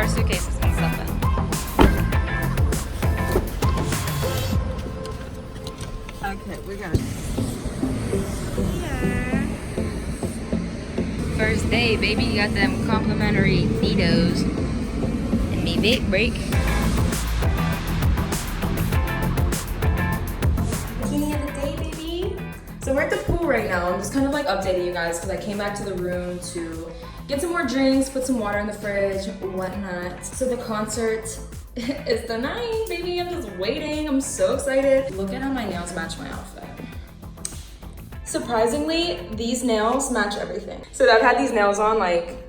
our suitcases and stuff in. Okay, we got it. Here. First day, baby. You got them complimentary Neatos and me big break. Beginning of the day, baby. So we're at the pool right now. I'm just kind of like updating you guys because I came back to the room to get some more drinks, put some water in the fridge, whatnot. So the concert is the night, baby. I'm just waiting. I'm so excited. Look at how my nails match my outfit. Surprisingly, these nails match everything. So I've had these nails on like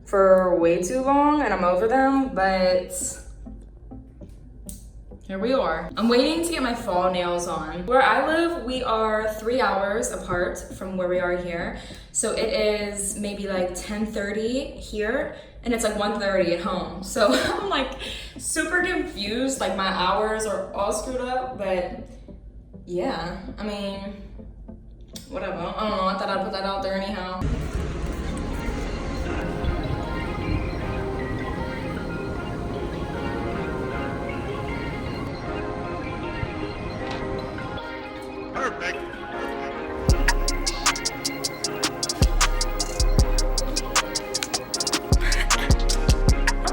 for way too long and I'm over them, but here we are. I'm waiting to get my fall nails on. Where I live, we are 3 hours apart from where we are here. So it is maybe like 10:30 here and it's like 1:30 at home. So I'm like super confused, like my hours are all screwed up, but yeah, I mean, whatever. I don't know, I thought I'd put that out there anyhow. Perfect.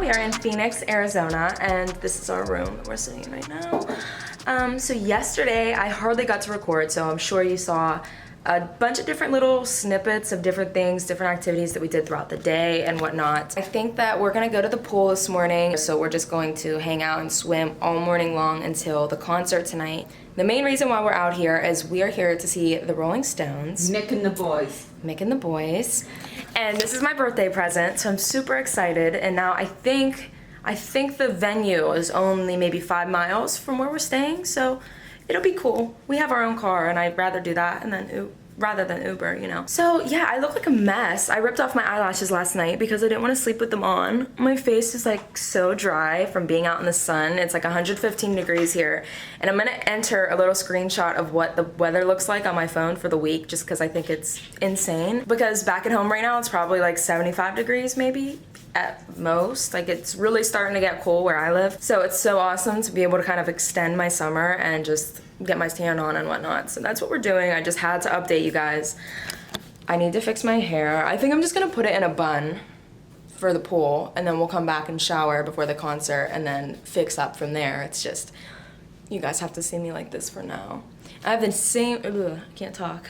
We are in Phoenix, Arizona, and this is our room that we're sitting in right now. So yesterday, I hardly got to record, so I'm sure you saw a bunch of different little snippets of different things, different activities that we did throughout the day and whatnot. I think that we're gonna go to the pool this morning, so we're just going to hang out and swim all morning long until the concert tonight. The main reason why we're out here is we are here to see the Rolling Stones. Mick and the boys. Mick and the boys. And this is my birthday present, so I'm super excited. And now I think the venue is only maybe 5 miles from where we're staying, so it'll be cool. We have our own car, and I'd rather do that and then rather than Uber, you know. So yeah, I look like a mess. I ripped off my eyelashes last night because I didn't want to sleep with them on. My face is like so dry from being out in the sun. It's like 115 degrees here. And I'm gonna enter a little screenshot of what the weather looks like on my phone for the week just because I think it's insane. Because back at home right now, it's probably like 75 degrees maybe at most. Like it's really starting to get cool where I live. So it's so awesome to be able to kind of extend my summer and just get my tan on and whatnot. So that's what we're doing. I just had to update you guys. I need to fix my hair. I think I'm just gonna put it in a bun for the pool and then we'll come back and shower before the concert and then fix up from there. It's just, you guys have to see me like this for now. I have the same, I can't talk.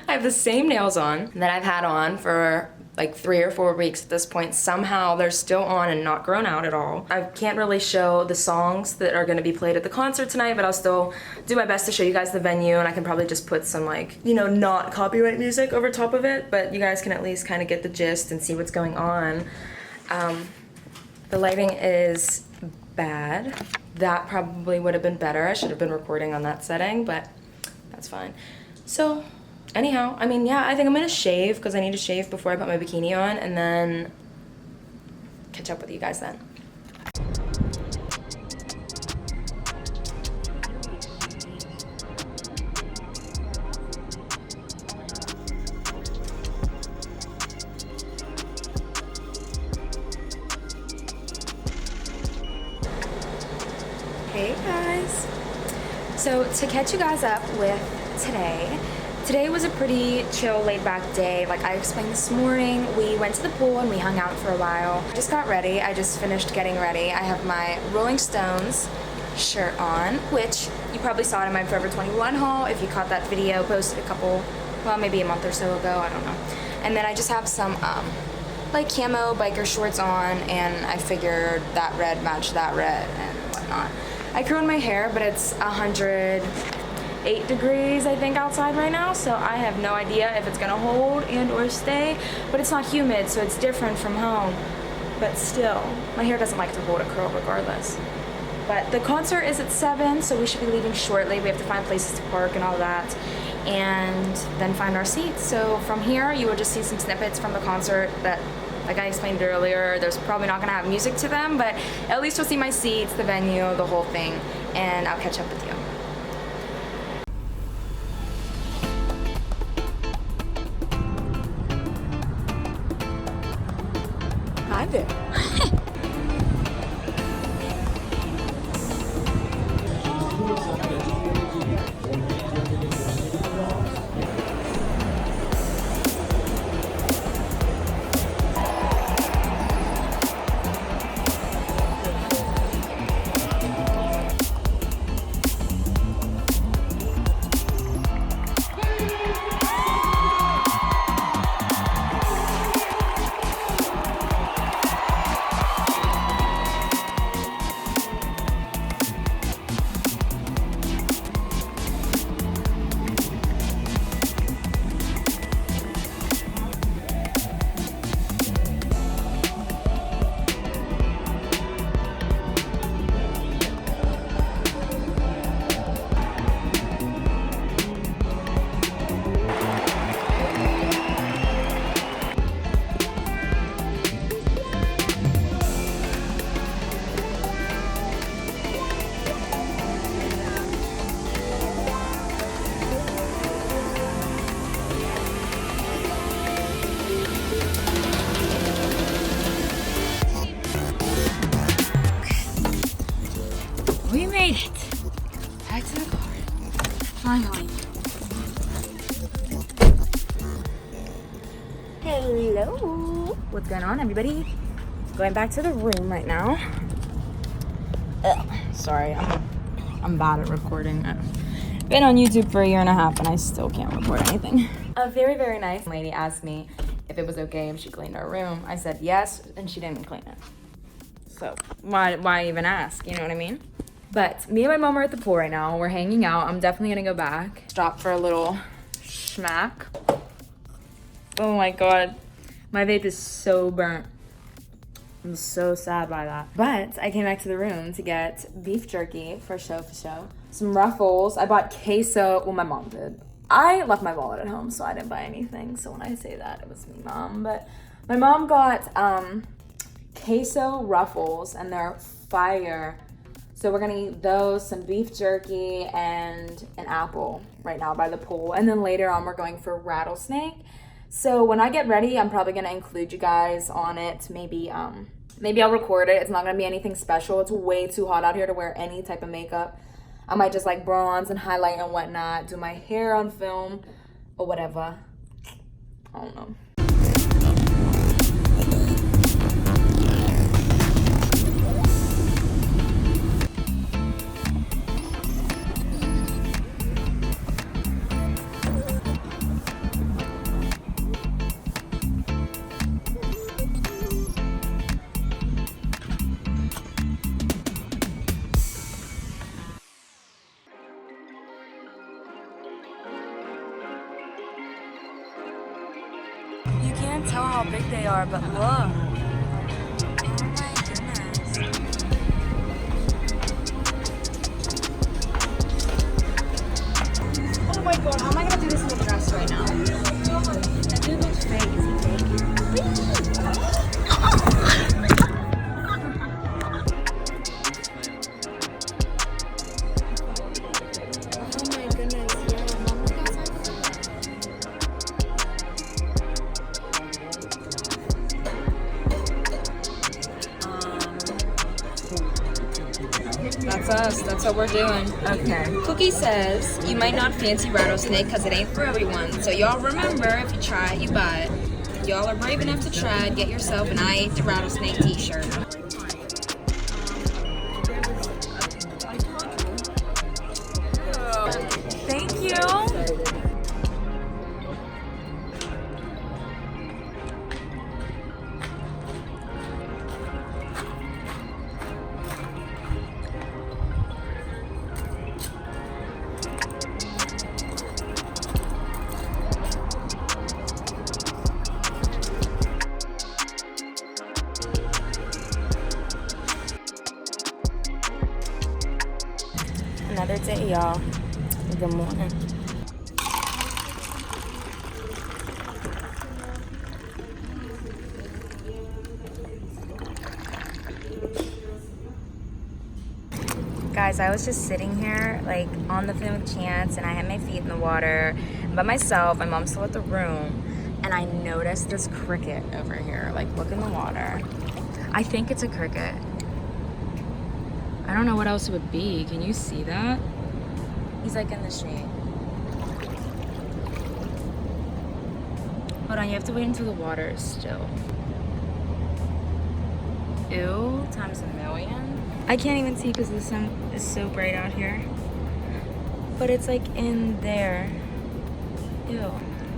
I have the same nails on that I've had on for like 3 or 4 weeks at this point. Somehow they're still on and not grown out at all. I can't really show the songs that are gonna be played at the concert tonight, but I'll still do my best to show you guys the venue, and I can probably just put some like, you know, not copyright music over top of it, but you guys can at least kind of get the gist and see what's going on. The lighting is bad. That probably would have been better. I should have been recording on that setting, but that's fine. So, anyhow, I mean, yeah, I think I'm gonna shave because I need to shave before I put my bikini on and then catch up with you guys then. Hey guys. So to catch you guys up with today was a pretty chill, laid-back day. Like I explained this morning, we went to the pool and we hung out for a while. I just got ready. I just finished getting ready. I have my Rolling Stones shirt on, which you probably saw it in my Forever 21 haul if you caught that video posted maybe a month or so ago, I don't know. And then I just have some like camo biker shorts on, and I figured that red matched that red and whatnot. I curled my hair, but it's 108 degrees, I think, outside right now, so I have no idea if it's gonna hold and or stay, but it's not humid, so it's different from home. But still, my hair doesn't like to hold a curl regardless. But the concert is at 7, so we should be leaving shortly. We have to find places to park and all that, and then find our seats. So from here, you will just see some snippets from the concert that, like I explained earlier, there's probably not gonna have music to them, but at least you'll see my seats, the venue, the whole thing, and I'll catch up with you. Hi there. Finally. Hello. What's going on, everybody? Going back to the room right now. Ugh, sorry, I'm bad at recording. I've been on YouTube for 1.5 years and I still can't record anything. A very, very nice lady asked me if it was okay if she cleaned our room. I said yes, and she didn't clean it. So why even ask? You know what I mean? But me and my mom are at the pool right now. We're hanging out. I'm definitely gonna go back. Stop for a little schmack. Oh my god. My vape is so burnt. I'm so sad by that. But I came back to the room to get beef jerky for show. Some Ruffles. I bought queso. Well, my mom did. I left my wallet at home, so I didn't buy anything. So when I say that, it was me, Mom. But my mom got queso Ruffles, and they're fire. So we're gonna eat those, some beef jerky, and an apple right now by the pool. And then later on, we're going for rattlesnake. So when I get ready, I'm probably gonna include you guys on it. Maybe I'll record it. It's not gonna be anything special. It's way too hot out here to wear any type of makeup. I might just like bronze and highlight and whatnot, do my hair on film or whatever. I don't know. You can't tell how big they are, but look. Oh my goodness. Oh my god, how am I gonna do this in a dress right now? That dude looks fake. Is he fake? Oh my goodness, yeah. Mom, look outside. That's us. That's what we're doing. Okay. Cookie says you might not fancy rattlesnake because it ain't for everyone. So y'all remember, if you try it, you buy it. If y'all are brave enough to try it, get yourself an I Ate the Rattlesnake t-shirt. Thank you. Another day, y'all. Good morning. Guys, I was just sitting here, like, on the phone with Chance, and I had my feet in the water by myself. My mom's still at the room, and I noticed this cricket over here. Like, look in the water. I think it's a cricket. I don't know what else it would be. Can you see that? He's like in the shade. Hold on, you have to wait until the water is still. Ew, times a million. I can't even see because the sun is so bright out here. But it's like in there. Ew.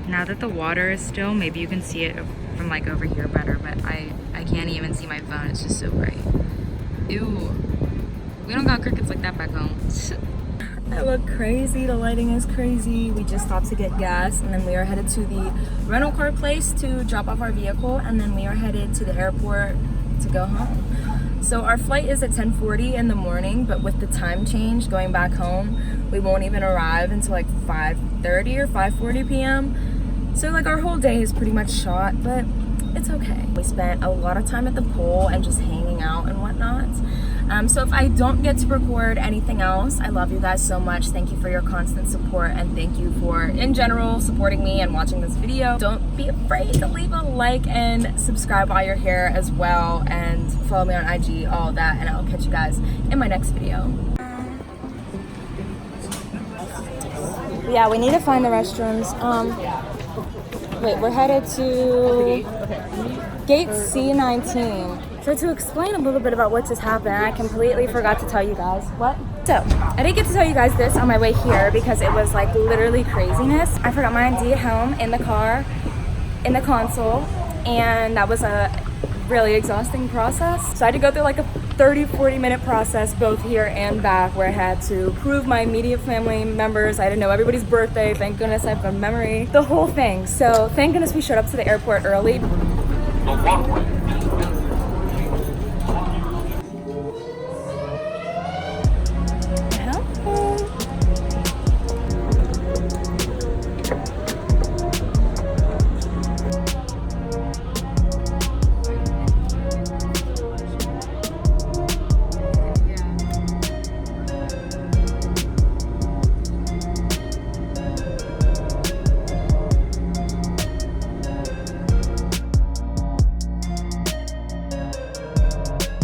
Now that the water is still, maybe you can see it from like over here better, but I can't even see my phone. It's just so bright. Ew. We don't got crickets like that back home. I look crazy. The lighting is crazy. We just stopped to get gas, and then we are headed to the rental car place to drop off our vehicle, and then we are headed to the airport to go home. So our flight is at 10:40 in the morning, but with the time change going back home, we won't even arrive until like 5:30 or 5:40 p.m. So like our whole day is pretty much shot, but it's okay. We spent a lot of time at the pool and just hanging out and whatnot. So if I don't get to record anything else, I love you guys so much. Thank you for your constant support, and thank you for, in general, supporting me and watching this video. Don't be afraid to leave a like and subscribe while you're here as well, and follow me on IG, all that, and I'll catch you guys in my next video. Yeah, we need to find the restrooms. Wait, we're headed to gate C19. So to explain a little bit about what just happened, I completely forgot to tell you guys. What? So, I didn't get to tell you guys this on my way here because it was like literally craziness. I forgot my ID at home, in the car, in the console, and that was a really exhausting process. So I had to go through like a 30-40 minute process both here and back where I had to prove my immediate family members. I had to know everybody's birthday. Thank goodness I have a memory. The whole thing. So thank goodness we showed up to the airport early. The walkway